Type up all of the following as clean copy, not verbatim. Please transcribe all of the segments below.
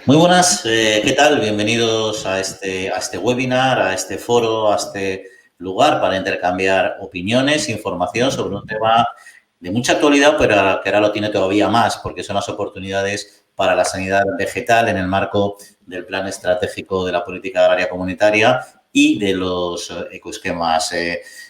Muy buenas, ¿qué tal? Bienvenidos a este webinar, a este foro, a este lugar para intercambiar opiniones, información sobre un tema de mucha actualidad, pero que ahora lo tiene todavía más, porque son las oportunidades para la sanidad vegetal en el marco del Plan Estratégico de la Política Agraria Comunitaria y de los ecoesquemas.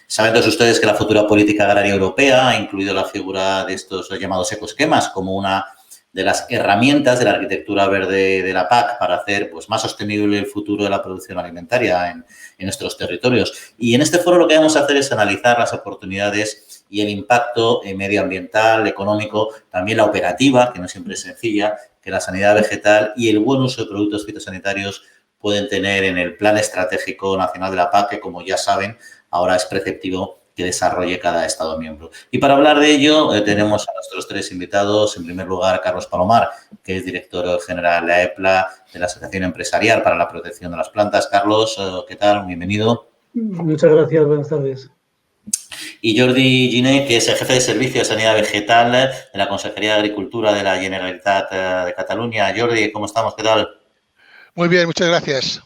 Saben todos ustedes que la futura política agraria europea ha incluido la figura de estos llamados ecoesquemas como una de las herramientas de la arquitectura verde de la PAC para hacer pues, más sostenible el futuro de la producción alimentaria en nuestros territorios. Y en este foro lo que vamos a hacer es analizar las oportunidades y el impacto medioambiental, económico, también la operativa, que no siempre es sencilla, que la sanidad vegetal y el buen uso de productos fitosanitarios pueden tener en el Plan Estratégico Nacional de la PAC, que como ya saben, ahora es preceptivo que desarrolle cada Estado miembro. Y para hablar de ello, tenemos a nuestros tres invitados. En primer lugar, Carlos Palomar, que es director general de la EPLA, de la Asociación Empresarial para la Protección de las Plantas. Carlos, ¿qué tal? Bienvenido. Muchas gracias, buenas tardes. Y Jordi Giner, que es el jefe de Servicio de Sanidad Vegetal de la Consejería de Agricultura de la Generalitat de Cataluña. Jordi, ¿cómo estamos? ¿Qué tal? Muy bien, muchas gracias.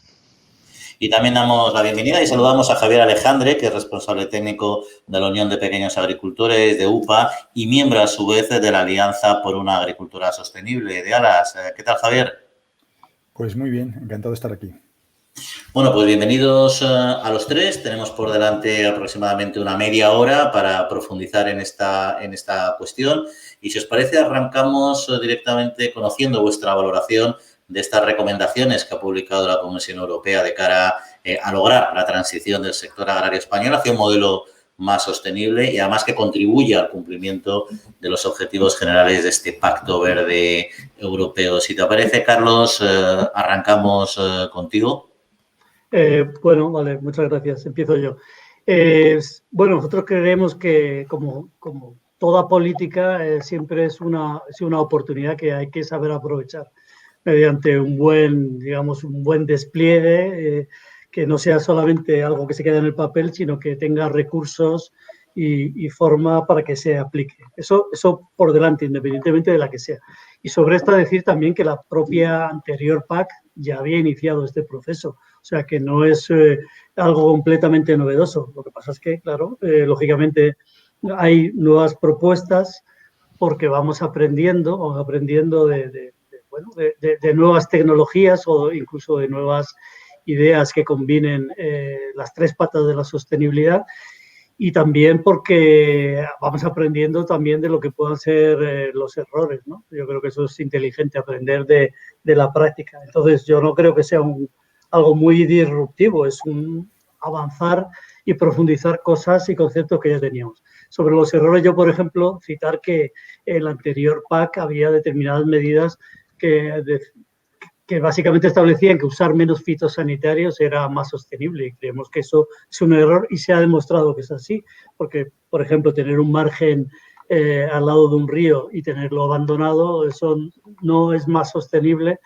Y también damos la bienvenida y saludamos a Javier Alejandre, que es responsable técnico de la Unión de Pequeños Agricultores de UPA y miembro a su vez de la Alianza por una Agricultura Sostenible de ALAS. ¿Qué tal, Javier? Pues muy bien, encantado de estar aquí. Bueno, pues bienvenidos a los tres. Tenemos por delante aproximadamente una media hora para profundizar en esta cuestión. Y si os parece, arrancamos directamente conociendo vuestra valoración de estas recomendaciones que ha publicado la Comisión Europea de cara a lograr la transición del sector agrario español hacia un modelo más sostenible y además que contribuya al cumplimiento de los objetivos generales de este Pacto Verde Europeo. Si te parece, Carlos, arrancamos contigo. Bueno, vale, muchas gracias. Empiezo yo. Bueno, nosotros creemos que como toda política siempre es una oportunidad que hay que saber aprovechar mediante un buen despliegue, que no sea solamente algo que se quede en el papel, sino que tenga recursos y forma para que se aplique. Eso por delante, independientemente de la que sea. Y sobre esto decir también que la propia anterior PAC ya había iniciado este proceso. O sea, que no es algo completamente novedoso. Lo que pasa es que, claro, lógicamente hay nuevas propuestas porque vamos aprendiendo de nuevas tecnologías o incluso de nuevas ideas que combinen las tres patas de la sostenibilidad. Y también porque vamos aprendiendo también de lo que puedan ser los errores, ¿no? Yo creo que eso es inteligente, aprender de la práctica. Entonces, yo no creo que sea algo muy disruptivo, es un avanzar y profundizar cosas y conceptos que ya teníamos. Sobre los errores, yo, por ejemplo, citar que en la anterior PAC había determinadas medidas que básicamente establecían que usar menos fitosanitarios era más sostenible y creemos que eso es un error y se ha demostrado que es así, porque, por ejemplo, tener un margen al lado de un río y tenerlo abandonado, eso no es más sostenible.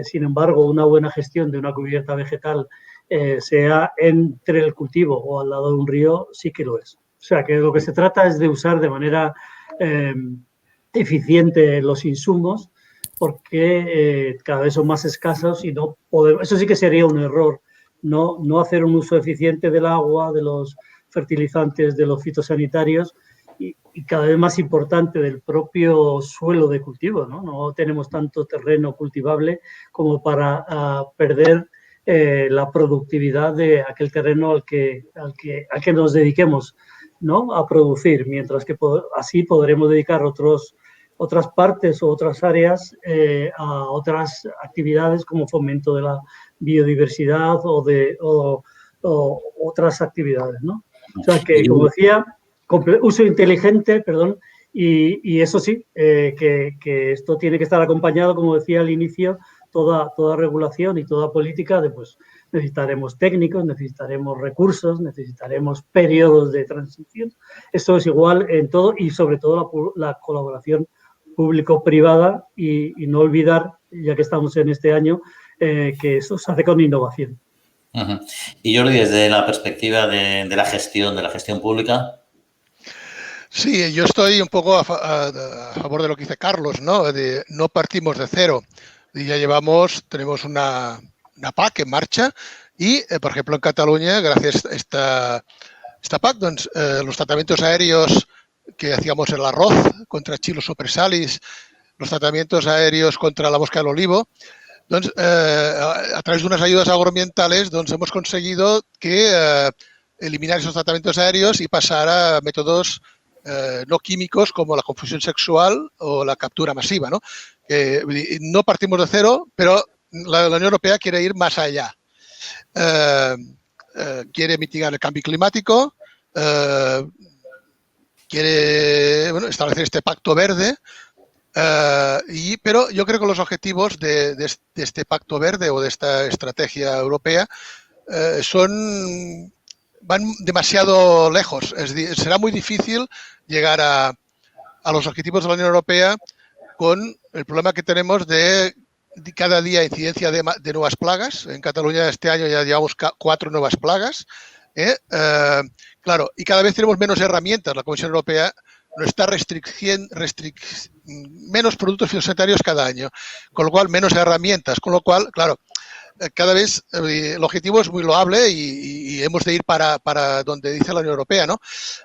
Sin embargo, una buena gestión de una cubierta vegetal, sea entre el cultivo o al lado de un río, sí que lo es. O sea, que lo que se trata es de usar de manera eficiente los insumos, porque cada vez son más escasos y no podemos, eso sí que sería un error, no hacer un uso eficiente del agua, de los fertilizantes, de los fitosanitarios y cada vez más importante del propio suelo de cultivo, ¿no? No tenemos tanto terreno cultivable como para perder la productividad de aquel terreno al que nos dediquemos, ¿no? A producir, mientras que así podremos dedicar otras partes o otras áreas a otras actividades como fomento de la biodiversidad o otras actividades, ¿no? O sea que, como decía, uso inteligente, perdón, y eso sí, que esto tiene que estar acompañado, como decía al inicio, toda regulación y toda política de, pues, necesitaremos técnicos, necesitaremos recursos, necesitaremos periodos de transición. Esto es igual en todo y sobre todo la colaboración público-privada y no olvidar, ya que estamos en este año, que eso se hace con innovación. Y Jordi, desde la perspectiva de la gestión pública. Sí, yo estoy un poco a favor de lo que dice Carlos, ¿no? No partimos de cero. Y ya tenemos una PAC en marcha y, por ejemplo, en Cataluña, gracias a esta PAC, los tratamientos aéreos que hacíamos el arroz contra chilos o presalis, los tratamientos aéreos contra la mosca del olivo, a través de unas ayudas agroambientales, hemos conseguido eliminar esos tratamientos aéreos y pasar a métodos no químicos como la confusión sexual o la captura masiva, ¿no? No partimos de cero, pero la Unión Europea quiere ir más allá. Quiere mitigar el cambio climático, quiere establecer este pacto verde, pero yo creo que los objetivos de este pacto verde o de esta estrategia europea van demasiado lejos. Será muy difícil llegar a los objetivos de la Unión Europea con el problema que tenemos de cada día incidencia de nuevas plagas. En Cataluña este año ya llevamos 4 nuevas plagas. Claro, y cada vez tenemos menos herramientas. La Comisión Europea nos está restringiendo menos productos fitosanitarios cada año, con lo cual menos herramientas, con lo cual, claro, cada vez el objetivo es muy loable y hemos de ir para donde dice la Unión Europea, ¿no?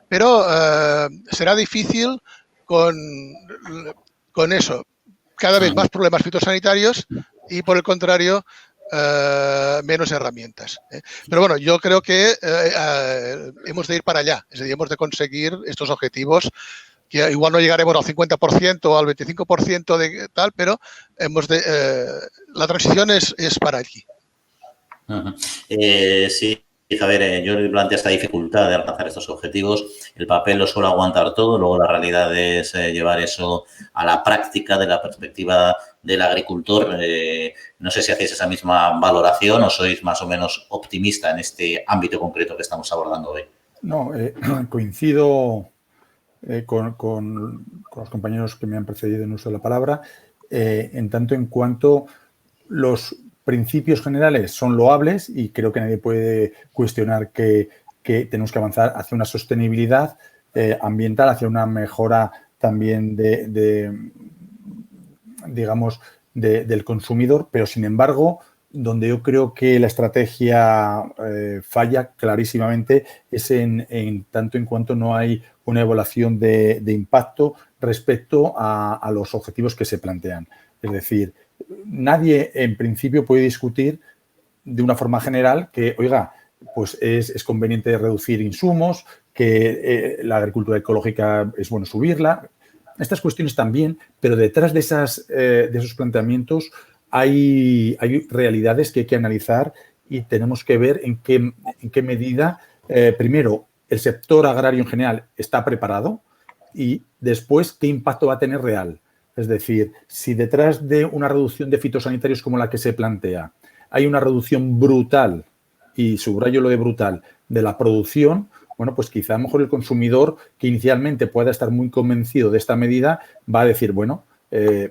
Pero será difícil con eso. Cada vez más problemas fitosanitarios y, por el contrario, menos herramientas. Pero bueno, yo creo que hemos de ir para allá, es decir, hemos de conseguir estos objetivos, que igual no llegaremos al 50% o al 25% de tal, pero la transición es para allí. Sí, Javier, yo planteé esta dificultad de alcanzar estos objetivos. El papel lo suele aguantar todo, luego la realidad es llevar eso a la práctica de la perspectiva del agricultor. No sé si hacéis esa misma valoración o sois más o menos optimista en este ámbito concreto que estamos abordando hoy. No, coincido con los compañeros que me han precedido en uso de la palabra, en tanto en cuanto los principios generales son loables y creo que nadie puede cuestionar que tenemos que avanzar hacia una sostenibilidad ambiental, hacia una mejora también digamos, del consumidor, pero sin embargo, donde yo creo que la estrategia falla clarísimamente es en tanto en cuanto no hay una evaluación de impacto respecto a los objetivos que se plantean. Es decir, nadie en principio puede discutir de una forma general que, oiga, pues es conveniente reducir insumos, que la agricultura ecológica es bueno subirla. Estas cuestiones también, pero detrás de esos planteamientos hay realidades que hay que analizar y tenemos que ver en qué medida, primero, el sector agrario en general está preparado y después qué impacto va a tener real. Es decir, si detrás de una reducción de fitosanitarios como la que se plantea hay una reducción brutal, y subrayo lo de brutal, de la producción, bueno, pues quizá a lo mejor el consumidor que inicialmente pueda estar muy convencido de esta medida va a decir, bueno,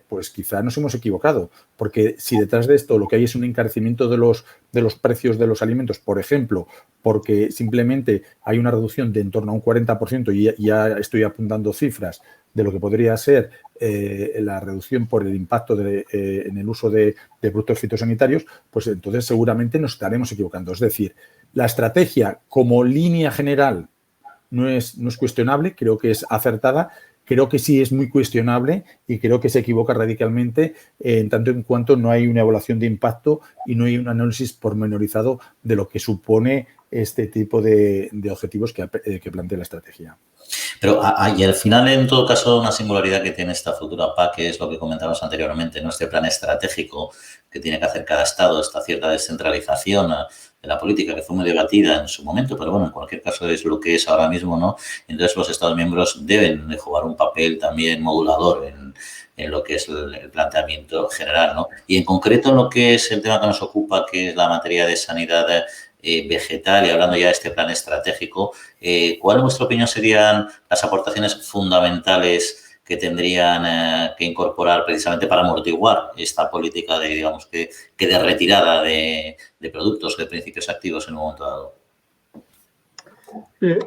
pues quizá nos hemos equivocado, porque si detrás de esto lo que hay es un encarecimiento de los precios de los alimentos, por ejemplo, porque simplemente hay una reducción de en torno a un 40% y ya estoy apuntando cifras de lo que podría ser la reducción por el impacto en el uso de productos fitosanitarios, pues entonces seguramente nos estaremos equivocando. Es decir, la estrategia como línea general no es cuestionable, creo que es acertada. Creo que sí es muy cuestionable y creo que se equivoca radicalmente en tanto en cuanto no hay una evaluación de impacto y no hay un análisis pormenorizado de lo que supone este tipo de objetivos que plantea la estrategia. Pero y al final, en todo caso, una singularidad que tiene esta futura PAC, que es lo que comentábamos anteriormente, ¿no? Este plan estratégico que tiene que hacer cada Estado, esta cierta descentralización de la política que fue muy debatida en su momento, pero bueno, en cualquier caso es lo que es ahora mismo, ¿no? Entonces los Estados miembros deben de jugar un papel también modulador en lo que es el planteamiento general, ¿no? Y en concreto en lo que es el tema que nos ocupa, que es la materia de sanidad vegetal, y hablando ya de este plan estratégico, ¿cuál en vuestra opinión serían las aportaciones fundamentales que tendrían que incorporar precisamente para amortiguar esta política de, digamos, que de retirada de productos, de principios activos en un momento dado?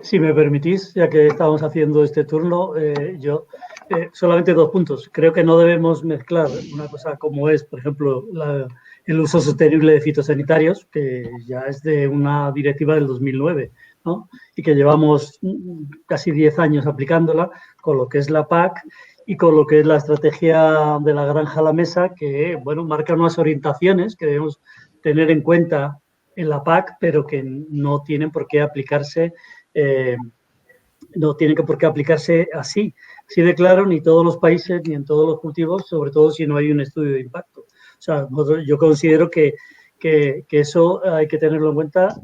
Si me permitís, ya que estamos haciendo este turno, yo solamente 2 puntos. Creo que no debemos mezclar una cosa como es, por ejemplo, el uso sostenible de fitosanitarios, que ya es de una directiva del 2009, ¿no? Y que llevamos casi 10 años aplicándola, con lo que es la PAC y con lo que es la estrategia de la granja a la mesa, que, bueno, marca unas orientaciones que debemos tener en cuenta en la PAC, pero que no tienen por qué aplicarse así de claro, ni todos los países, ni en todos los cultivos, sobre todo si no hay un estudio de impacto. O sea, yo considero que eso hay que tenerlo en cuenta,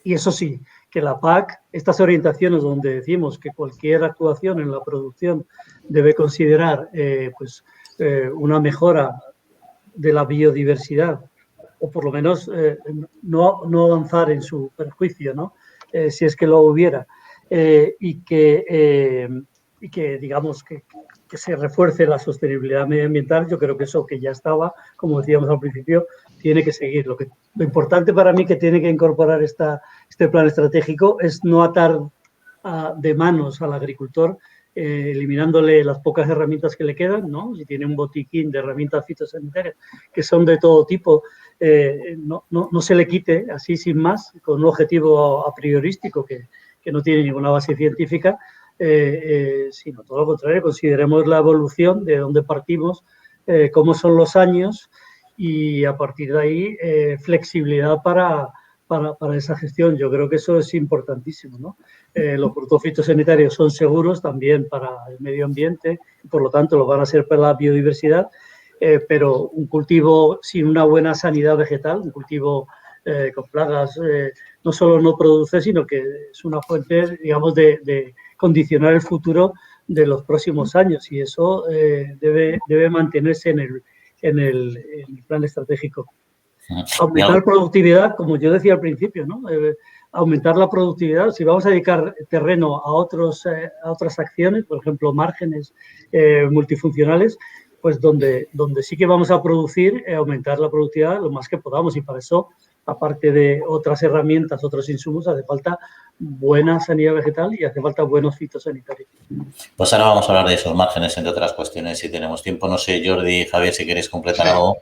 y eso sí, que la PAC, estas orientaciones donde decimos que cualquier actuación en la producción debe considerar una mejora de la biodiversidad, o por lo menos no avanzar en su perjuicio, ¿no? Si es que lo hubiera, y que digamos que se refuerce la sostenibilidad medioambiental. Yo creo que eso que ya estaba, como decíamos al principio, tiene que seguir. Lo importante para mí que tiene que incorporar este plan estratégico es no atar de manos al agricultor, eliminándole las pocas herramientas que le quedan, ¿no? Si tiene un botiquín de herramientas fitosanitarias que son de todo tipo, no se le quite así sin más, con un objetivo a priorístico que no tiene ninguna base científica, sino todo lo contrario, consideremos la evolución de dónde partimos, cómo son los años, y a partir de ahí flexibilidad para esa gestión. Yo creo que eso es importantísimo, ¿no? Los productos fitosanitarios son seguros también para el medio ambiente, y por lo tanto lo van a ser para la biodiversidad, pero un cultivo sin una buena sanidad vegetal, un cultivo con plagas, no solo no produce, sino que es una fuente, digamos, de condicionar el futuro de los próximos años, y eso debe mantenerse en el plan estratégico. Aumentar productividad, como yo decía al principio, ¿no? Aumentar la productividad. Si vamos a dedicar terreno a otras acciones, por ejemplo, márgenes multifuncionales, pues donde sí que vamos a producir, aumentar la productividad lo más que podamos, y para eso, aparte de otras herramientas, otros insumos, hace falta buena sanidad vegetal y hace falta buenos fitosanitarios. Pues ahora vamos a hablar de esos márgenes, entre otras cuestiones, si tenemos tiempo. No sé, Jordi, Javier, si queréis completar algo.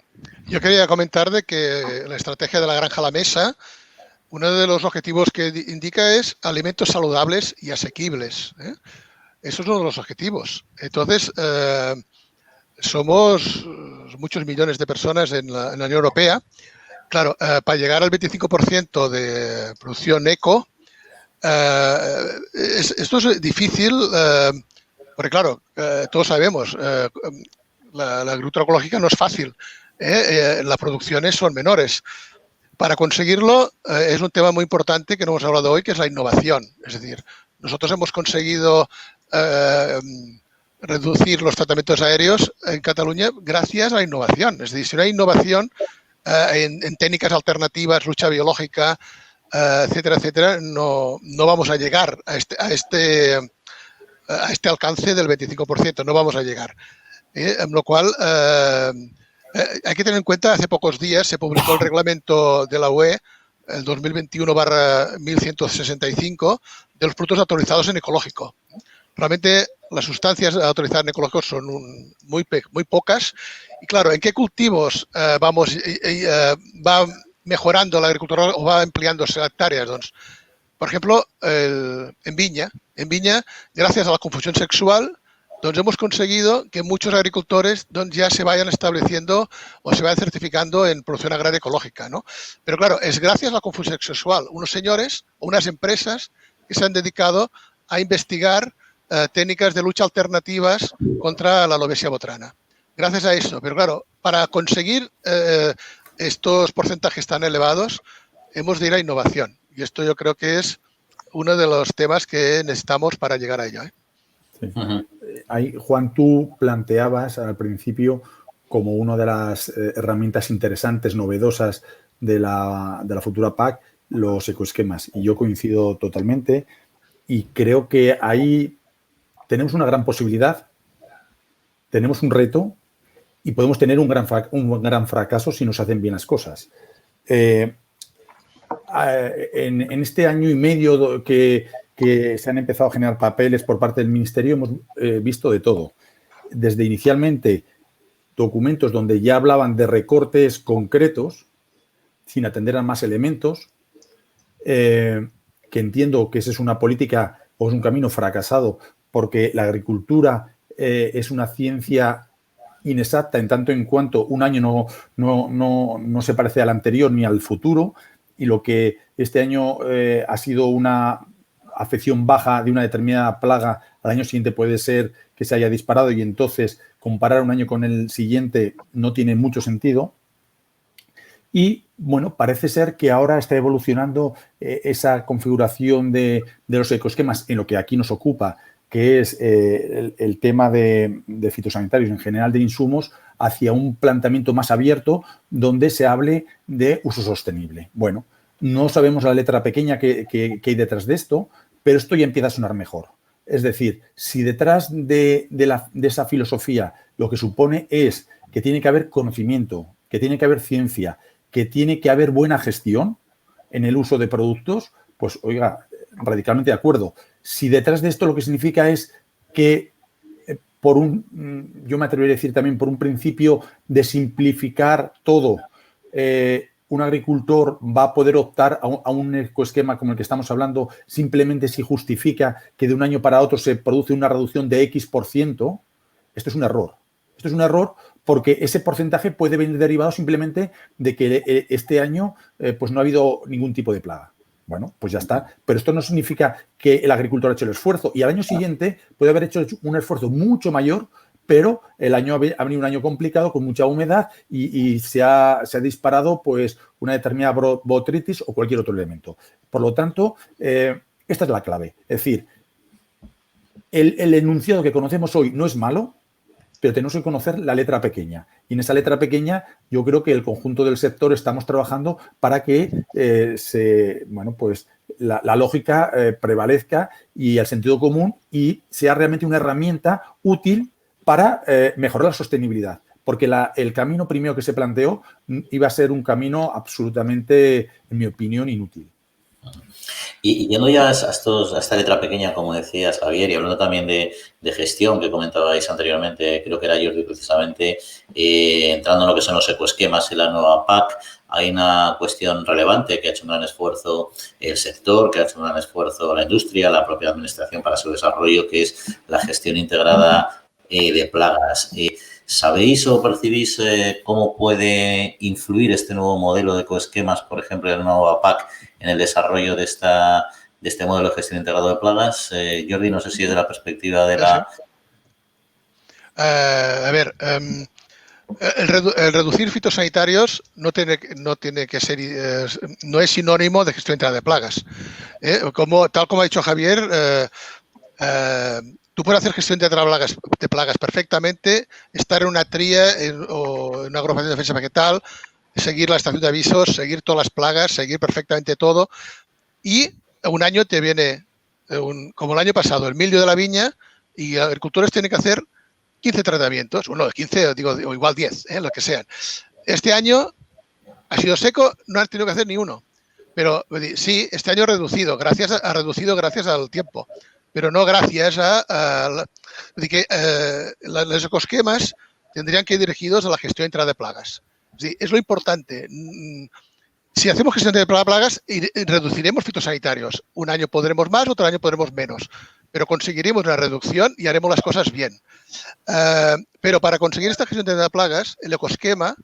Yo quería comentar de que la estrategia de la granja a la mesa, uno de los objetivos que indica es alimentos saludables y asequibles, ¿eh? Eso es uno de los objetivos. Entonces, somos muchos millones de personas en la Unión Europea. Claro, para llegar al 25% de producción eco, esto es difícil, porque claro, todos sabemos, la agricultura ecológica no es fácil, las producciones son menores. Para conseguirlo es un tema muy importante que no hemos hablado hoy, que es la innovación. Es decir, nosotros hemos conseguido reducir los tratamientos aéreos en Cataluña gracias a la innovación. Es decir, si no hay innovación en técnicas alternativas, lucha biológica, etcétera, etcétera, no vamos a llegar a este alcance del 25%, no vamos a llegar. Amb lo cual, hay que tener en cuenta, hace pocos días se publicó el reglamento de la UE, el 2021/1165, de los productos autorizados en ecológico. Realmente las sustancias autorizadas en ecológico son muy pocas. Y claro, ¿en qué cultivos va mejorando la agricultura o va ampliándose hectáreas? Doncs, por ejemplo, en viña, gracias a la confusión sexual, hemos conseguido que muchos agricultores ya se vayan estableciendo o se vayan certificando en producción agraria ecológica, ¿no? Pero claro, es gracias a la confusión sexual. Unos señores o unas empresas que se han dedicado a investigar técnicas de lucha alternativas contra la alopecia botrana. Gracias a eso. Pero claro, para conseguir estos porcentajes tan elevados, hemos de ir a innovación. Y esto yo creo que es uno de los temas que necesitamos para llegar a ello, ¿eh? Sí. Ahí, Juan, tú planteabas al principio como una de las herramientas interesantes, novedosas de la futura PAC, los ecoesquemas. Y yo coincido totalmente y creo que ahí tenemos una gran posibilidad, tenemos un reto y podemos tener un gran fracaso si nos hacen bien las cosas. En este año y medio que que se han empezado a generar papeles por parte del Ministerio, hemos visto de todo. Desde inicialmente documentos donde ya hablaban de recortes concretos, sin atender a más elementos, que entiendo que esa es una política o es un camino fracasado, porque la agricultura es una ciencia inexacta en tanto en cuanto un año no se parece al anterior ni al futuro, y lo que este año ha sido una afección baja de una determinada plaga, al año siguiente puede ser que se haya disparado, y entonces comparar un año con el siguiente no tiene mucho sentido. Y, bueno, parece ser que ahora está evolucionando esa configuración de los ecosquemas en lo que aquí nos ocupa, que es el tema de fitosanitarios, en general de insumos, hacia un planteamiento más abierto donde se hable de uso sostenible. Bueno, no sabemos la letra pequeña que hay detrás de esto, pero esto ya empieza a sonar mejor. Es decir, si detrás de esa filosofía lo que supone es que tiene que haber conocimiento, que tiene que haber ciencia, que tiene que haber buena gestión en el uso de productos, pues, oiga, radicalmente de acuerdo. Si detrás de esto lo que significa es que yo me atrevería a decir también por un principio de simplificar todo, un agricultor va a poder optar a un ecoesquema como el que estamos hablando simplemente si justifica que de un año para otro se produce una reducción de X%, esto es un error. Esto es un error porque ese porcentaje puede venir derivado simplemente de que este año pues no ha habido ningún tipo de plaga. Bueno, pues ya está. Pero esto no significa que el agricultor ha hecho el esfuerzo. Y al año siguiente puede haber hecho un esfuerzo mucho mayor, pero el año ha venido un año complicado con mucha humedad y se ha disparado pues una determinada botrytis o cualquier otro elemento. Por lo tanto, esta es la clave. Es decir, el enunciado que conocemos hoy no es malo, pero tenemos que conocer la letra pequeña. Y en esa letra pequeña yo creo que el conjunto del sector estamos trabajando para que la lógica prevalezca y el sentido común y sea realmente una herramienta útil para mejorar la sostenibilidad. Porque el camino primero que se planteó iba a ser un camino absolutamente, en mi opinión, inútil. Y yendo ya a esta letra pequeña, como decías, Javier, y hablando también de gestión que comentabais anteriormente, creo que era Jordi precisamente, entrando en lo que son los ecoesquemas y la nueva PAC, hay una cuestión relevante que ha hecho un gran esfuerzo el sector, que ha hecho un gran esfuerzo la industria, la propia administración para su desarrollo, que es la gestión integrada de plagas. ¿Sabéis o percibís cómo puede influir este nuevo modelo de ecoesquemas, por ejemplo, de la nueva PAC, en el desarrollo de este modelo de gestión integrado de plagas? Jordi, no sé si es de la perspectiva de la... El reducir fitosanitarios no tiene que ser, no es sinónimo de gestión integrada de plagas. Tal como ha dicho Javier, tú puedes hacer gestión de plagas perfectamente, estar en una tría o en una agrupación de defensa vegetal, seguir la estación de avisos, seguir todas las plagas, seguir perfectamente todo. Y un año te viene, como el año pasado, el mildio de la viña y los agricultores tienen que hacer 15 tratamientos. Bueno, 15, o igual 10, lo que sean. Este año ha sido seco, no han tenido que hacer ni uno. Pero sí, este año ha reducido gracias al tiempo. Pero no gracias los ecosquemas tendrían que ir dirigidos a la gestión integrada de plagas. Sí, es lo importante. Si hacemos gestión de plagas, reduciremos fitosanitarios. Un año podremos más, otro año podremos menos. Pero conseguiremos una reducción y haremos las cosas bien. Pero para conseguir esta gestión de plagas, el ecosquema,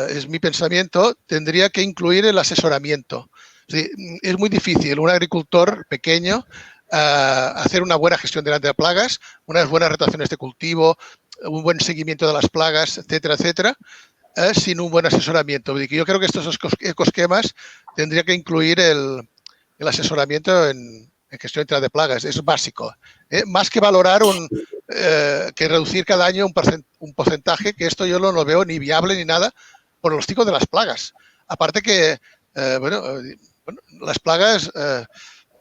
es mi pensamiento, tendría que incluir el asesoramiento. Es muy difícil un agricultor pequeño hacer una buena gestión de plagas, unas buenas rotaciones de cultivo, un buen seguimiento de las plagas, etcétera, etcétera, sin un buen asesoramiento. Yo creo que estos ecosquemas tendría que incluir el asesoramiento en gestión integrada de plagas. Es básico. Más que valorar que reducir cada año un porcentaje, que esto yo no lo veo ni viable ni nada por los ciclos de las plagas. Aparte que, las plagas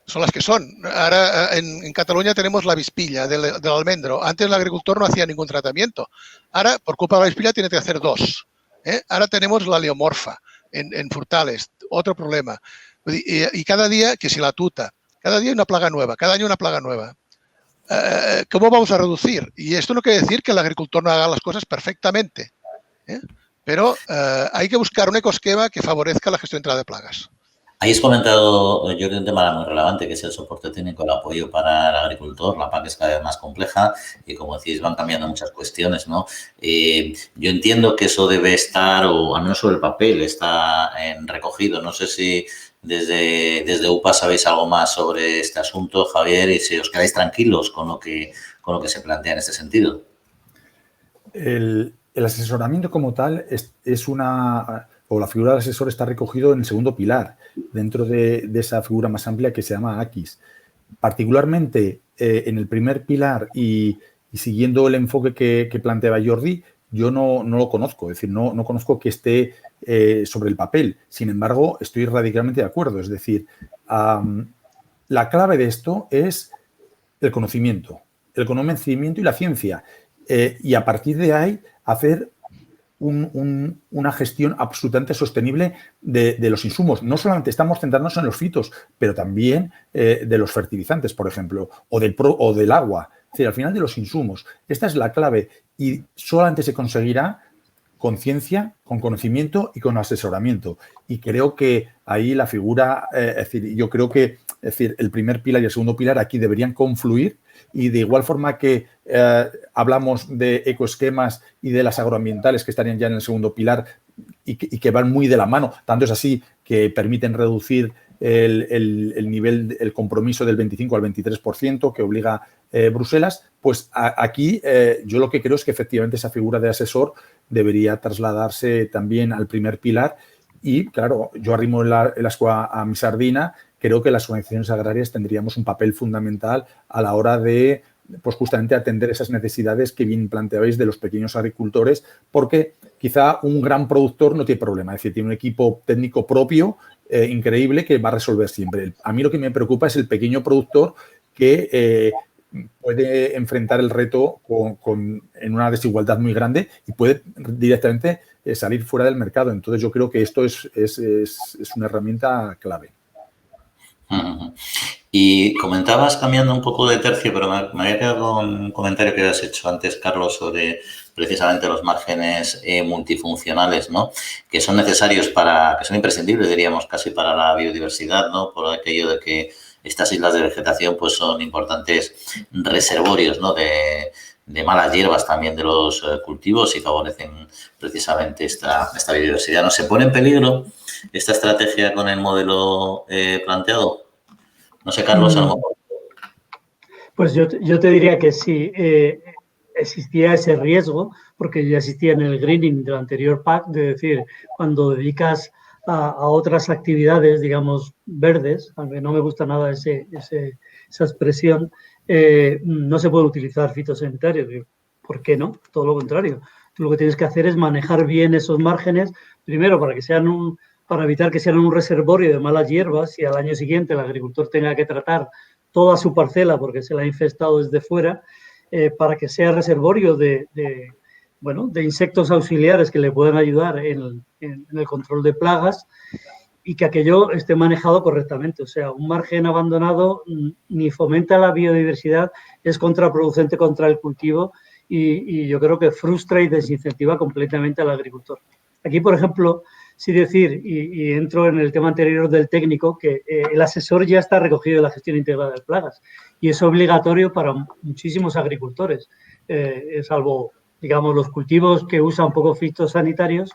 son las que son. Ahora en Cataluña tenemos la avispilla del almendro. Antes el agricultor no hacía ningún tratamiento. Ahora, por culpa de la avispilla, tiene que hacer 2. Ahora tenemos la leomorfa en frutales, otro problema. Y cada día, que si la tuta, Cada día una plaga nueva, cada año una plaga nueva. ¿Cómo vamos a reducir? Y esto no quiere decir que el agricultor no haga las cosas perfectamente, pero hay que buscar un ecosquema que favorezca la gestión integrada de plagas. Ahí has comentado, Jordi, un tema muy relevante, que es el soporte técnico, el apoyo para el agricultor. La PAC es cada vez más compleja y, como decís, van cambiando muchas cuestiones, ¿no? Yo entiendo que eso debe estar, o al menos sobre el papel, está recogido. No sé si desde UPA sabéis algo más sobre este asunto, Javier, y si os quedáis tranquilos con lo que se plantea en este sentido. El asesoramiento como tal es una... o la figura del asesor está recogido en el segundo pilar, dentro de esa figura más amplia que se llama AQUIS. Particularmente en el primer pilar y siguiendo el enfoque que planteaba Jordi, yo no lo conozco, es decir, no conozco que esté sobre el papel. Sin embargo, estoy radicalmente de acuerdo. Es decir, la clave de esto es el conocimiento y la ciencia. Y a partir de ahí hacer una gestión absolutamente sostenible de los insumos. No solamente estamos centrándonos en los fitos, pero también de los fertilizantes, por ejemplo, o del agua. Es decir, al final de los insumos. Esta es la clave y solamente se conseguirá con ciencia, con conocimiento y con asesoramiento. Y creo que ahí la figura, es decir, yo creo que el primer pilar y el segundo pilar aquí deberían confluir. Y de igual forma que hablamos de ecoesquemas y de las agroambientales que estarían ya en el segundo pilar y que van muy de la mano, tanto es así que permiten reducir el nivel, el compromiso del 25 al 23% que obliga Bruselas, pues aquí yo lo que creo es que efectivamente esa figura de asesor debería trasladarse también al primer pilar y, claro, yo arrimo el ascua a mi sardina. Creo que las organizaciones agrarias tendríamos un papel fundamental a la hora de, pues justamente, atender esas necesidades que bien planteabais de los pequeños agricultores, porque quizá un gran productor no tiene problema, es decir, tiene un equipo técnico propio increíble que va a resolver siempre. A mí lo que me preocupa es el pequeño productor que puede enfrentar el reto en una desigualdad muy grande y puede directamente salir fuera del mercado. Entonces, yo creo que esto es una herramienta clave. Y comentabas, cambiando un poco de tercio, pero me había quedado con un comentario que habías hecho antes, Carlos, sobre precisamente los márgenes multifuncionales, ¿no? Que son necesarios que son imprescindibles, diríamos, casi para la biodiversidad, ¿no? Por aquello de que estas islas de vegetación pues son importantes reservorios, ¿no? De malas hierbas también de los cultivos y favorecen precisamente esta biodiversidad. ¿No se pone en peligro esta estrategia con el modelo planteado? No sé, Carlos, a lo mejor. Pues yo te diría que sí, existía ese riesgo, porque ya existía en el greening de la anterior PAC, de decir, cuando dedicas a otras actividades, digamos, verdes, aunque no me gusta nada esa expresión, no se puede utilizar fitosanitarios. ¿Por qué no? Todo lo contrario. Tú lo que tienes que hacer es manejar bien esos márgenes, primero para evitar que sean un reservorio de malas hierbas y al año siguiente el agricultor tenga que tratar toda su parcela porque se la ha infestado desde fuera, para que sea reservorio de insectos auxiliares que le puedan ayudar en el control de plagas y que aquello esté manejado correctamente. O sea, un margen abandonado ni fomenta la biodiversidad, es contraproducente contra el cultivo y yo creo que frustra y desincentiva completamente al agricultor. Aquí, por ejemplo, sí decir, y entro en el tema anterior del técnico, que el asesor ya está recogido en la gestión integrada de plagas y es obligatorio para muchísimos agricultores, salvo, digamos, los cultivos que usan pocos fitosanitarios,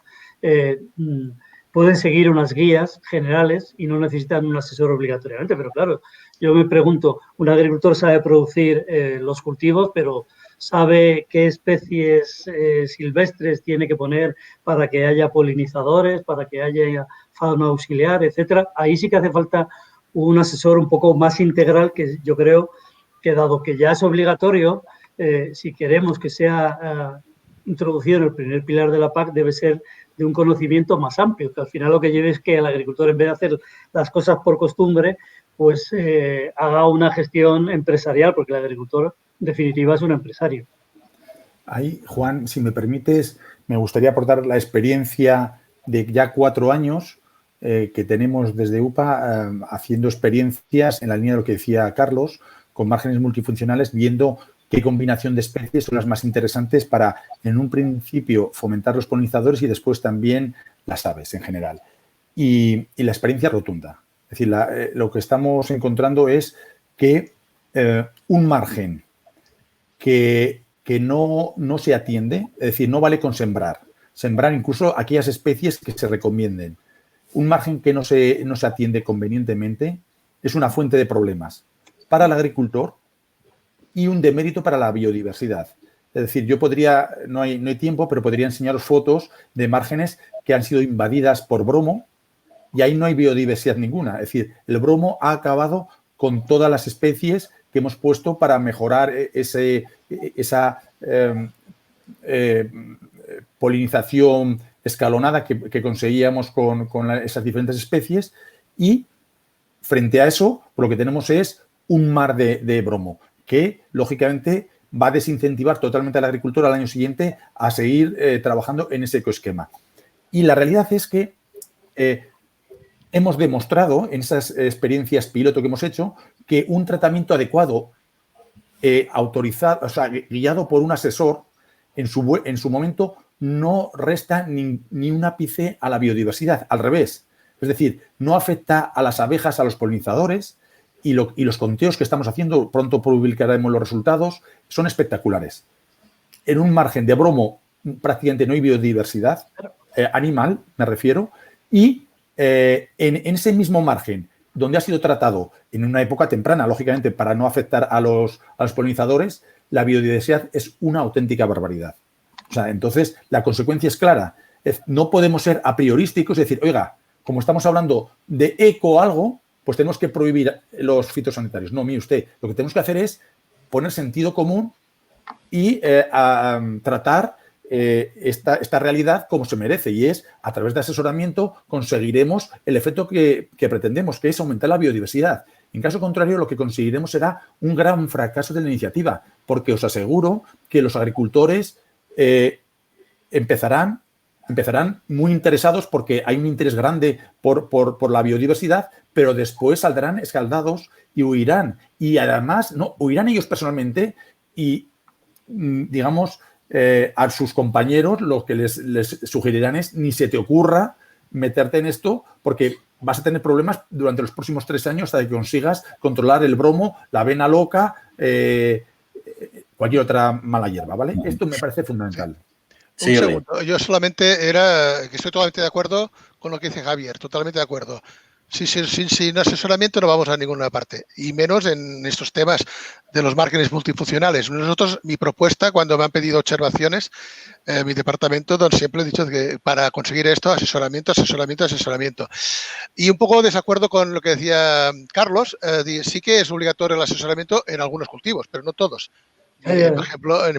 pueden seguir unas guías generales y no necesitan un asesor obligatoriamente. Pero claro, yo me pregunto, un agricultor sabe producir los cultivos, pero sabe qué especies silvestres tiene que poner para que haya polinizadores, para que haya fauna auxiliar, etcétera. Ahí sí que hace falta un asesor un poco más integral, que yo creo que, dado que ya es obligatorio, si queremos que sea introducido en el primer pilar de la PAC, debe ser de un conocimiento más amplio, que al final lo que lleve es que el agricultor, en vez de hacer las cosas por costumbre, pues haga una gestión empresarial, porque el agricultor, en definitiva, es un empresario. Ahí, Juan, si me permites, me gustaría aportar la experiencia de ya 4 años que tenemos desde UPA haciendo experiencias en la línea de lo que decía Carlos, con márgenes multifuncionales, viendo qué combinación de especies son las más interesantes para, en un principio, fomentar los polinizadores y después también las aves en general. Y la experiencia rotunda. Es decir, lo que estamos encontrando es que un margen que no se atiende, es decir, no vale con sembrar incluso aquellas especies que se recomienden. Un margen que no se atiende convenientemente es una fuente de problemas para el agricultor y un demérito para la biodiversidad. Es decir, yo podría, no hay tiempo, pero podría enseñaros fotos de márgenes que han sido invadidas por bromo y ahí no hay biodiversidad ninguna. Es decir, el bromo ha acabado con todas las especies que hemos puesto para mejorar esa polinización escalonada que conseguíamos con esas diferentes especies, y frente a eso lo que tenemos es un mar de bromo que, lógicamente, va a desincentivar totalmente al agricultor al año siguiente a seguir trabajando en ese ecoesquema. Y la realidad es que hemos demostrado en esas experiencias piloto que hemos hecho que un tratamiento adecuado, autorizado, o sea, guiado por un asesor, en su momento no resta ni un ápice a la biodiversidad, al revés. Es decir, no afecta a las abejas, a los polinizadores, y los conteos que estamos haciendo, pronto publicaremos los resultados, son espectaculares. En un margen de bromo prácticamente no hay biodiversidad, animal me refiero, y en ese mismo margen, donde ha sido tratado en una época temprana, lógicamente para no afectar a los polinizadores, la biodiversidad es una auténtica barbaridad. O sea, entonces la consecuencia es clara. No podemos ser a priorísticos y decir, oiga, como estamos hablando de eco algo, pues tenemos que prohibir los fitosanitarios. No, mire usted, lo que tenemos que hacer es poner sentido común y tratar esta realidad como se merece, y es, a través de asesoramiento conseguiremos el efecto que pretendemos, que es aumentar la biodiversidad. En caso contrario, lo que conseguiremos será un gran fracaso de la iniciativa, porque os aseguro que los agricultores empezarán muy interesados porque hay un interés grande por la biodiversidad, pero después saldrán escaldados y huirán. Y además, no huirán ellos personalmente y, digamos, a sus compañeros lo que les sugerirán es: ni se te ocurra meterte en esto porque vas a tener problemas durante los próximos 3 años hasta que consigas controlar el bromo, la avena loca, cualquier otra mala hierba, ¿vale? Esto me parece fundamental. Sí, un segundo. Yo solamente que estoy totalmente de acuerdo con lo que dice Javier, totalmente de acuerdo. Sin asesoramiento no vamos a ninguna parte, y menos en estos temas de los márgenes multifuncionales. Nosotros, mi propuesta, cuando me han pedido observaciones, mi departamento, siempre he dicho que para conseguir esto, asesoramiento. Y un poco desacuerdo con lo que decía Carlos, sí que es obligatorio el asesoramiento en algunos cultivos, pero no todos. Por ejemplo, en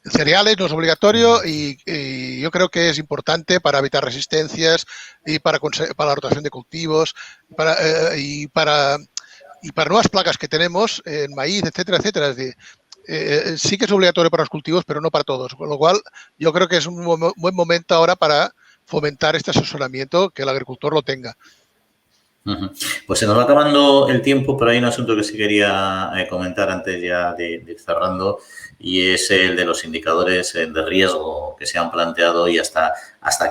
cereales no es obligatorio, y yo creo que es importante para evitar resistencias y para la rotación de cultivos y para nuevas plagas que tenemos en maíz, etcétera, etcétera. Es decir, sí que es obligatorio para los cultivos, pero no para todos. Con lo cual, yo creo que es un buen momento ahora para fomentar este asesoramiento, que el agricultor lo tenga. Pues se nos va acabando el tiempo, pero hay un asunto que sí quería comentar antes ya de ir cerrando, y es el de los indicadores de riesgo que se han planteado y hasta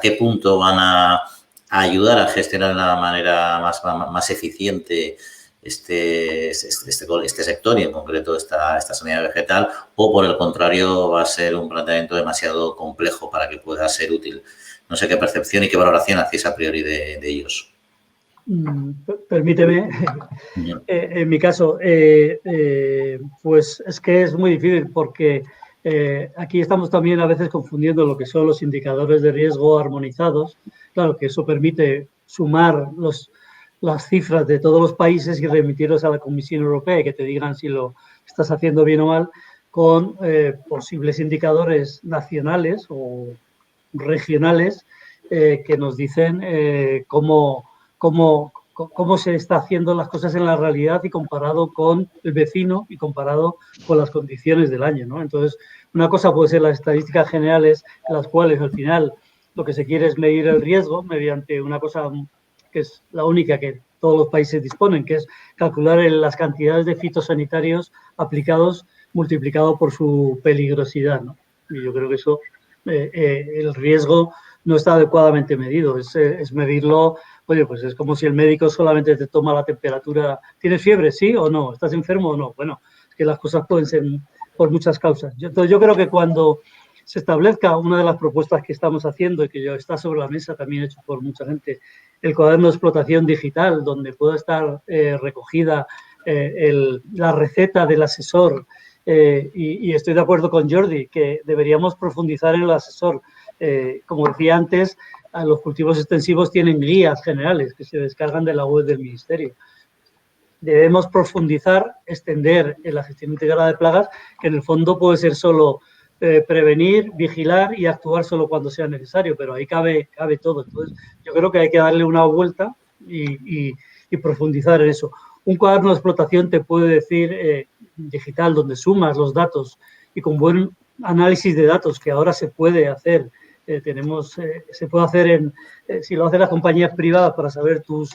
qué punto van a ayudar a gestionar de una manera más eficiente este sector, y en concreto esta sanidad vegetal, o por el contrario va a ser un planteamiento demasiado complejo para que pueda ser útil. No sé qué percepción y qué valoración hacéis a priori de ellos. Permíteme, en mi caso, pues es que es muy difícil, porque aquí estamos también a veces confundiendo lo que son los indicadores de riesgo armonizados. Claro que eso permite sumar las cifras de todos los países y remitirlos a la Comisión Europea y que te digan si lo estás haciendo bien o mal, con posibles indicadores nacionales o regionales que nos dicen cómo se está haciendo las cosas en la realidad y comparado con el vecino y comparado con las condiciones del año, ¿no? Entonces, una cosa puede ser las estadísticas generales, las cuales al final lo que se quiere es medir el riesgo mediante una cosa que es la única que todos los países disponen, que es calcular las cantidades de fitosanitarios aplicados multiplicado por su peligrosidad, ¿no? Y yo creo que eso, el riesgo no está adecuadamente medido, es medirlo, oye, pues es como si el médico solamente te toma la temperatura, ¿tienes fiebre, sí o no? ¿Estás enfermo o no? Bueno, es que las cosas pueden ser por muchas causas. Entonces yo creo que cuando se establezca una de las propuestas que estamos haciendo y que ya está sobre la mesa, también hecho por mucha gente, el cuaderno de explotación digital, donde pueda estar recogida la receta del asesor, y estoy de acuerdo con Jordi, que deberíamos profundizar en el asesor. Como decía antes, los cultivos extensivos tienen guías generales que se descargan de la web del Ministerio. Debemos profundizar, extender en la gestión integrada de plagas, que en el fondo puede ser solo prevenir, vigilar y actuar solo cuando sea necesario, pero ahí cabe todo. Entonces, yo creo que hay que darle una vuelta y profundizar en eso. Un cuaderno de explotación te puede decir, digital, donde sumas los datos y con buen análisis de datos, que ahora se puede hacer. Se puede hacer si lo hacen las compañías privadas para saber tus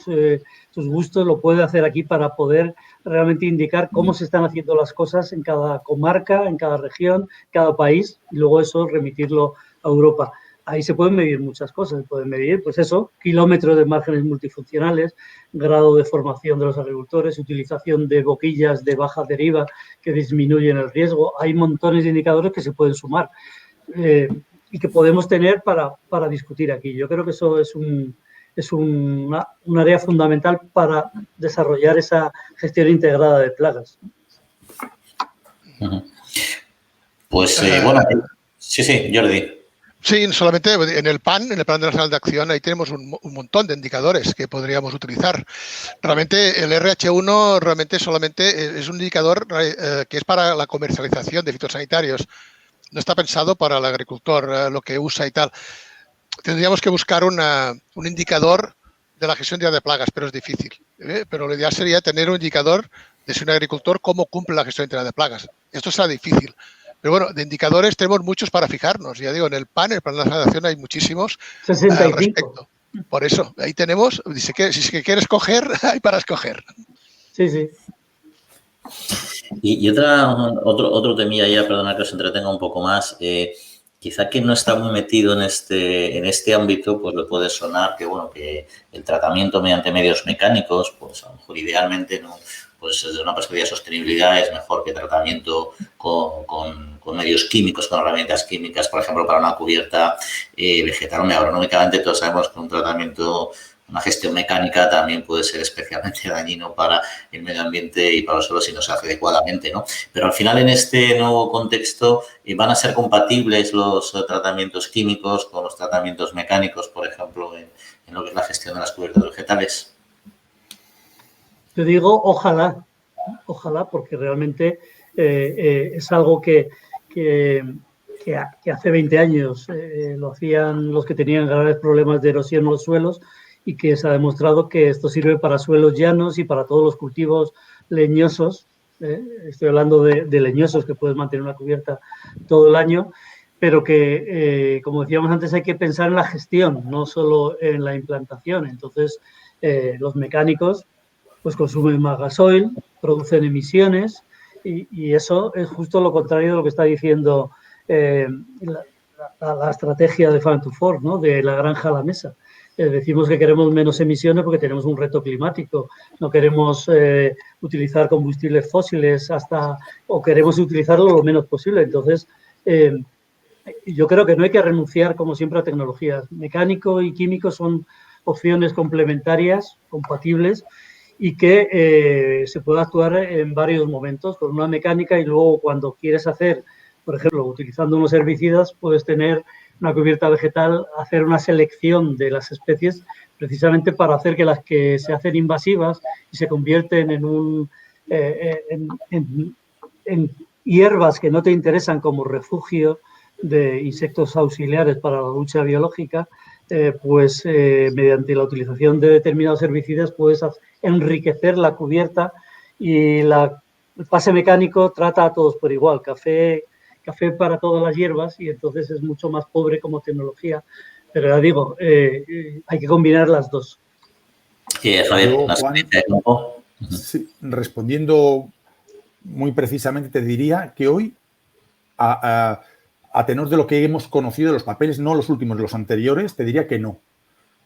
gustos, lo puede hacer aquí para poder realmente indicar cómo se están haciendo las cosas en cada comarca, en cada región, cada país, y luego eso remitirlo a Europa. Ahí se pueden medir muchas cosas, se pueden medir, pues eso, kilómetros de márgenes multifuncionales, grado de formación de los agricultores, utilización de boquillas de baja deriva que disminuyen el riesgo. Hay montones de indicadores que se pueden sumar y que podemos tener para discutir aquí. Yo creo que eso es un área fundamental para desarrollar esa gestión integrada de plagas. Pues, bueno, sí, Jordi. Sí, solamente en el Plan Nacional de Acción, ahí tenemos un montón de indicadores que podríamos utilizar. Realmente el RH1 realmente solamente es un indicador que es para la comercialización de fitosanitarios. No está pensado para el agricultor, lo que usa y tal. Tendríamos que buscar un indicador de la gestión de plagas, pero es difícil. Pero lo ideal sería tener un indicador de si un agricultor cómo cumple la gestión integral de plagas. Esto será difícil. Pero bueno, de indicadores tenemos muchos para fijarnos. Ya digo, en el Plan Nacional de Acción hay muchísimos 65. Al respecto. Por eso, ahí tenemos, si quieres escoger, hay para escoger. Sí. Y otro temilla ya, perdona que os entretenga un poco más, quizá quien no está muy metido en este ámbito, pues le puede sonar que el tratamiento mediante medios mecánicos, pues a lo mejor idealmente no, pues desde una perspectiva de sostenibilidad es mejor que tratamiento con medios químicos, con herramientas químicas, por ejemplo, para una cubierta vegetal. Agronómicamente todos sabemos que un tratamiento, una gestión mecánica también puede ser especialmente dañino para el medio ambiente y para los suelos si no se hace adecuadamente, ¿no? Pero al final, en este nuevo contexto, ¿van a ser compatibles los tratamientos químicos con los tratamientos mecánicos, por ejemplo, en lo que es la gestión de las cubiertas vegetales? Yo digo, ojalá, porque realmente es algo que hace 20 años lo hacían los que tenían graves problemas de erosión en los suelos, y que se ha demostrado que esto sirve para suelos llanos y para todos los cultivos leñosos. Estoy hablando de leñosos, que puedes mantener una cubierta todo el año, pero que, como decíamos antes, hay que pensar en la gestión, no solo en la implantación. Entonces, los mecánicos pues consumen más gasoil, producen emisiones, y eso es justo lo contrario de lo que está diciendo la estrategia de Farm to Fork, ¿no? De la granja a la mesa. Decimos que queremos menos emisiones porque tenemos un reto climático. No queremos utilizar combustibles fósiles o queremos utilizarlo lo menos posible. Entonces, yo creo que no hay que renunciar, como siempre, a tecnologías. Mecánico y químico son opciones complementarias, compatibles, y que se puede actuar en varios momentos con una mecánica, y luego cuando quieres hacer, por ejemplo, utilizando unos herbicidas, puedes tener una cubierta vegetal, hacer una selección de las especies precisamente para hacer que las que se hacen invasivas y se convierten en hierbas que no te interesan como refugio de insectos auxiliares para la lucha biológica, mediante la utilización de determinados herbicidas puedes enriquecer la cubierta, y el pase mecánico trata a todos por igual, café para todas las hierbas, y entonces es mucho más pobre como tecnología Pero ya digo, hay que combinar las dos. Javier, Yo, ¿una Juan, experiencia de campo? sí, respondiendo muy precisamente, te diría que hoy, a tenor de lo que hemos conocido de los papeles, no los últimos, los anteriores, te diría que no.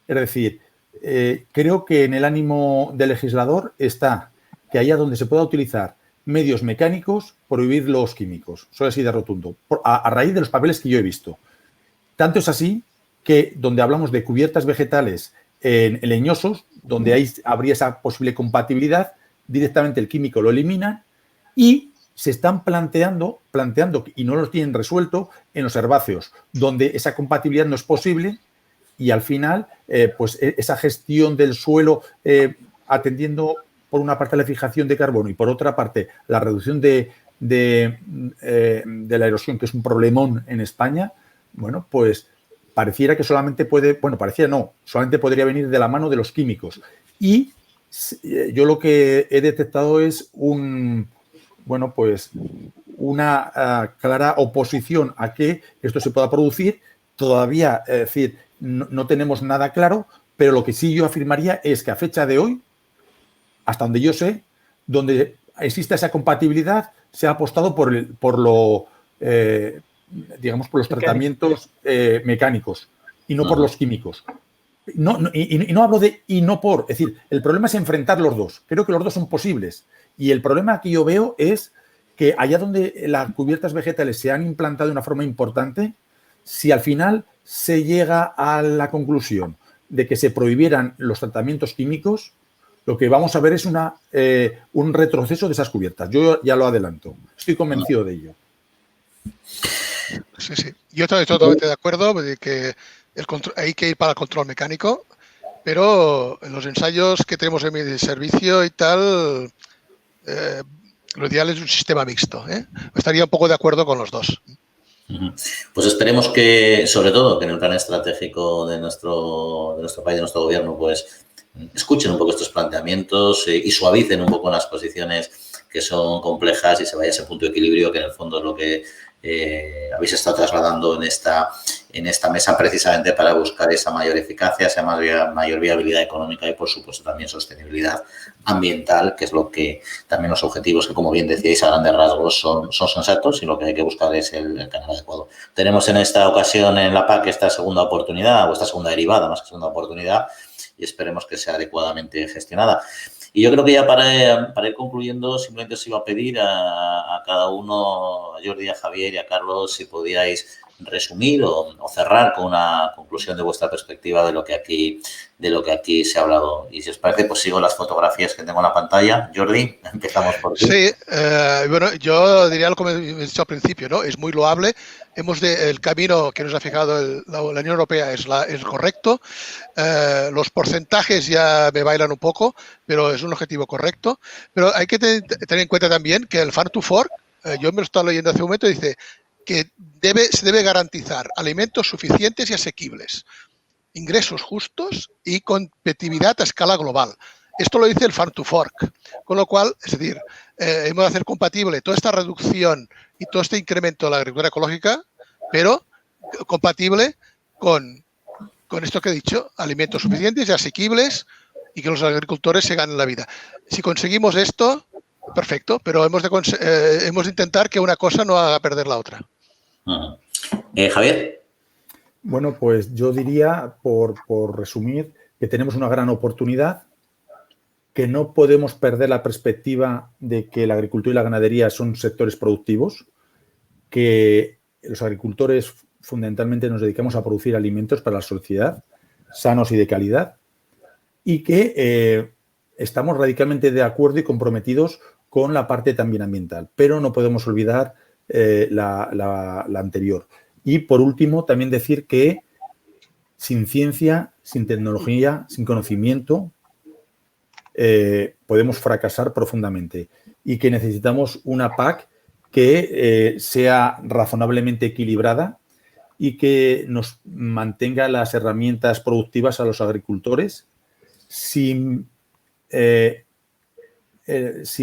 Es decir, creo que en el ánimo del legislador está que allá donde se pueda utilizar medios mecánicos, prohibir los químicos. Soy así de rotundo, a raíz de los papeles que yo he visto. Tanto es así que donde hablamos de cubiertas vegetales en leñosos, donde habría esa posible compatibilidad, directamente el químico lo eliminan y se están planteando, y no los tienen resuelto, en los herbáceos, donde esa compatibilidad no es posible y al final, pues esa gestión del suelo atendiendo por una parte la fijación de carbono y por otra parte la reducción de la erosión, que es un problemón en España, bueno, pues pareciera que solamente solamente podría venir de la mano de los químicos. Y yo lo que he detectado es una clara oposición a que esto se pueda producir. Todavía, es decir, no tenemos nada claro, pero lo que sí yo afirmaría es que a fecha de hoy, hasta donde yo sé, donde exista esa compatibilidad, se ha apostado por los tratamientos mecánicos y no por los químicos. Y no hablo de y no por, es decir, el problema es enfrentar los dos. Creo que los dos son posibles. Y el problema que yo veo es que allá donde las cubiertas vegetales se han implantado de una forma importante, si al final se llega a la conclusión de que se prohibieran los tratamientos químicos, lo que vamos a ver es un retroceso de esas cubiertas. Yo ya lo adelanto. Estoy convencido de ello. Sí, sí. Yo estoy totalmente de acuerdo de que hay que ir para el control mecánico, pero en los ensayos que tenemos en mi servicio y tal, lo ideal es un sistema mixto. Estaría un poco de acuerdo con los dos. Pues esperemos que, sobre todo, que en el plan estratégico de nuestro país, de nuestro gobierno, pues escuchen un poco estos planteamientos y suavicen un poco las posiciones que son complejas y se vaya a ese punto de equilibrio que en el fondo es lo que habéis estado trasladando en esta mesa precisamente para buscar esa mayor eficacia, esa mayor viabilidad económica y, por supuesto, también sostenibilidad ambiental, que es lo que también los objetivos que, como bien decíais, a grandes rasgos son sensatos y lo que hay que buscar es el canal adecuado. Tenemos en esta ocasión en la PAC esta segunda oportunidad, o esta segunda derivada, más que segunda oportunidad, y esperemos que sea adecuadamente gestionada. Y yo creo que ya para ir concluyendo, simplemente os iba a pedir a cada uno, a Jordi, a Javier y a Carlos, si podíais resumir o cerrar con una conclusión de vuestra perspectiva de lo que aquí se ha hablado. Y si os parece, pues sigo las fotografías que tengo en la pantalla. Jordi, empezamos por ti. Sí, bueno, yo diría lo que he dicho al principio, ¿no? Es muy loable. El camino que nos ha fijado la Unión Europea es correcto. Los porcentajes ya me bailan un poco, pero es un objetivo correcto. Pero hay que tener en cuenta también que el Farm to Fork, yo me lo estaba leyendo hace un momento, dice que se debe garantizar alimentos suficientes y asequibles, ingresos justos y competitividad a escala global. Esto lo dice el Farm to Fork, con lo cual, es decir, hemos de hacer compatible toda esta reducción y todo este incremento de la agricultura ecológica, pero compatible con esto que he dicho, alimentos suficientes y asequibles y que los agricultores se ganen la vida. Si conseguimos esto, perfecto, pero hemos de intentar que una cosa no haga perder la otra. Javier. Bueno, pues yo diría, por resumir, que tenemos una gran oportunidad, que no podemos perder la perspectiva de que la agricultura y la ganadería son sectores productivos, que los agricultores fundamentalmente nos dedicamos a producir alimentos para la sociedad, sanos y de calidad, y que estamos radicalmente de acuerdo y comprometidos con la parte también ambiental, pero no podemos olvidar la anterior. Y por último, también decir que sin ciencia, sin tecnología, sin conocimiento, podemos fracasar profundamente y que necesitamos una PAC que sea razonablemente equilibrada y que nos mantenga las herramientas productivas a los agricultores sin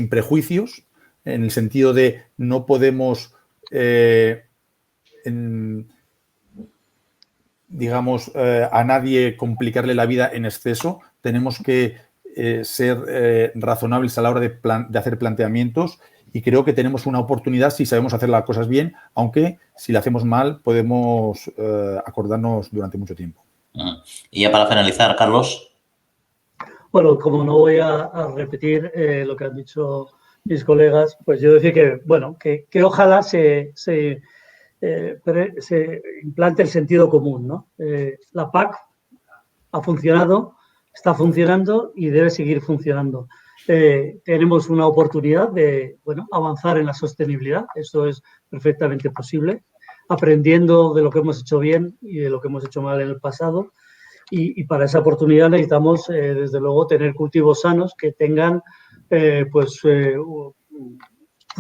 prejuicios, en el sentido de no podemos digamos, a nadie complicarle la vida en exceso. Tenemos que ser razonables a la hora de hacer planteamientos y creo que tenemos una oportunidad si sabemos hacer las cosas bien, aunque si lo hacemos mal podemos acordarnos durante mucho tiempo. Y ya para finalizar, Carlos. Bueno, como no voy a repetir lo que han dicho mis colegas, pues yo decir que, bueno, que ojalá se implante el sentido común, ¿no? La PAC ha funcionado, está funcionando y debe seguir funcionando. Tenemos una oportunidad de, bueno, avanzar en la sostenibilidad, eso es perfectamente posible, aprendiendo de lo que hemos hecho bien y de lo que hemos hecho mal en el pasado. Y para esa oportunidad necesitamos, desde luego, tener cultivos sanos que tengan, pues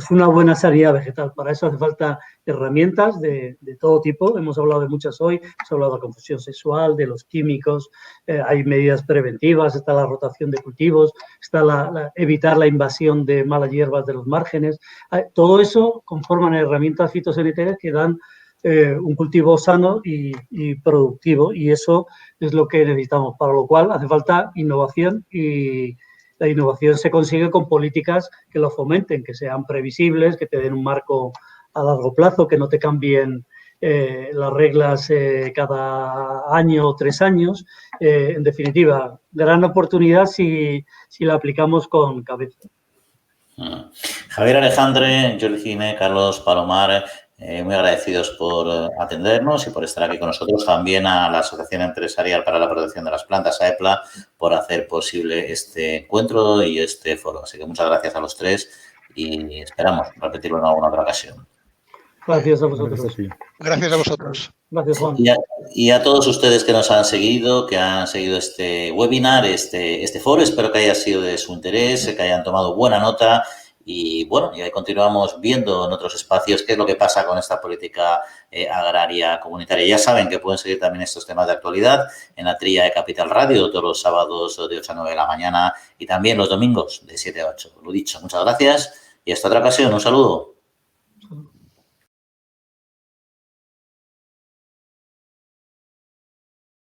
una buena sanidad vegetal. Para eso hace falta herramientas de todo tipo. Hemos hablado de muchas hoy. Hemos hablado de la confusión sexual, de los químicos. Hay medidas preventivas. Está la rotación de cultivos. Está evitar la invasión de malas hierbas de los márgenes. Todo eso conforman herramientas fitosanitarias que dan un cultivo sano y productivo. Y eso es lo que necesitamos. Para lo cual hace falta innovación y la innovación se consigue con políticas que lo fomenten, que sean previsibles, que te den un marco a largo plazo, que no te cambien las reglas cada año o 3 años. En definitiva, gran oportunidad si la aplicamos con cabeza. Javier Alejandre, Jordi Gine, Carlos Palomar, muy agradecidos por atendernos y por estar aquí con nosotros. También a la Asociación Empresarial para la Protección de las Plantas, AEPLA, por hacer posible este encuentro y este foro. Así que muchas gracias a los tres y esperamos repetirlo en alguna otra ocasión. Gracias a vosotros. Gracias a vosotros. Gracias, Juan. Y a todos ustedes que nos han seguido, que han seguido este webinar, este foro. Espero que haya sido de su interés, que hayan tomado buena nota. Y bueno, y ahí continuamos viendo en otros espacios qué es lo que pasa con esta política agraria comunitaria. Ya saben que pueden seguir también estos temas de actualidad en la trilla de Capital Radio todos los sábados de 8 a 9 de la mañana y también los domingos de 7 a 8. Lo dicho, muchas gracias y hasta otra ocasión. Un saludo.